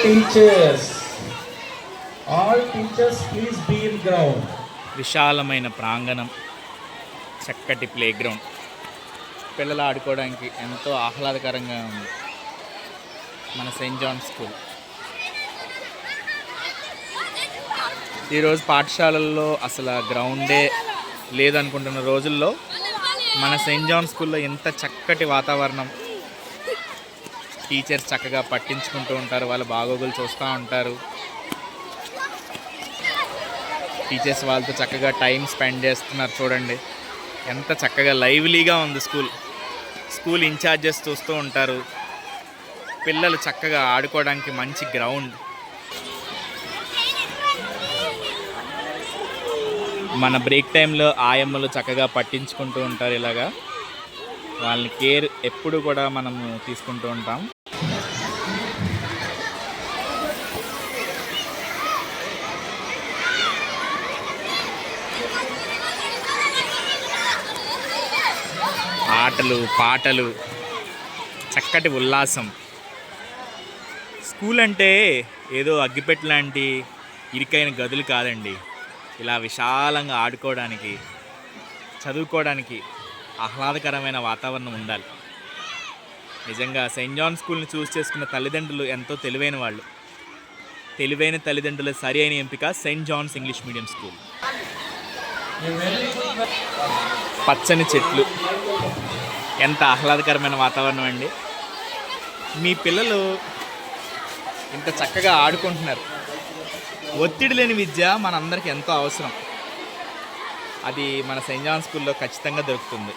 teachers. All teachers please be in ground. విశాలమైన ప్రాంగణం, చక్కటి ప్లే గ్రౌండ్, పిల్లలు ఆడుకోవడానికి ఎంతో ఆహ్లాదకరంగా ఉంది మన సెయింట్ జాన్ స్కూల్. ఈరోజు పాఠశాలల్లో అసలు గ్రౌండే లేదనుకుంటున్న రోజుల్లో మన సెయింట్ జాన్ స్కూల్లో ఎంత చక్కటి వాతావరణం, టీచర్స్ చక్కగా పట్టించుకుంటూ ఉంటారు, వాళ్ళ బాగోగులు చూస్తూ ఉంటారు, టీచర్స్ వాళ్ళతో చక్కగా టైం స్పెండ్ చేస్తున్నారు. చూడండి ఎంత చక్కగా లైవ్లీగా ఉంది స్కూల్ ఇన్ఛార్జెస్ చూస్తూ ఉంటారు, పిల్లలు చక్కగా ఆడుకోవడానికి మంచి గ్రౌండ్. మన బ్రేక్ టైంలో ఆయమ్మలు చక్కగా పట్టించుకుంటూ ఉంటారు. ఇలాగా వాళ్ళని కేర్ ఎప్పుడు కూడా మనము తీసుకుంటూ ఉంటాం. ఆటలు పాటలు, చక్కటి ఉల్లాసం. స్కూల్ అంటే ఏదో అగ్గిపెట్టె లాంటి ఇరుకైన గదులు కాదండి. ఇలా విశాలంగా ఆడుకోవడానికి, చదువుకోవడానికి ఆహ్లాదకరమైన వాతావరణం ఉండాలి. నిజంగా సెయింట్ జాన్ స్కూల్ని చూస్ చేసుకున్న తల్లిదండ్రులు ఎంతో తెలివైన వాళ్ళు. తెలివైన తల్లిదండ్రుల సరి అయిన ఎంపిక Saint Johne's English medium school. పచ్చని చెట్లు, ఎంత ఆహ్లాదకరమైన వాతావరణం అండి. మీ పిల్లలు ఇంత చక్కగా ఆడుకుంటున్నారు. ఒత్తిడి లేని విద్య మనందరికీ ఎంతో అవసరం. అది మన సెయింట్ జాన్ స్కూల్లో ఖచ్చితంగా దొరుకుతుంది.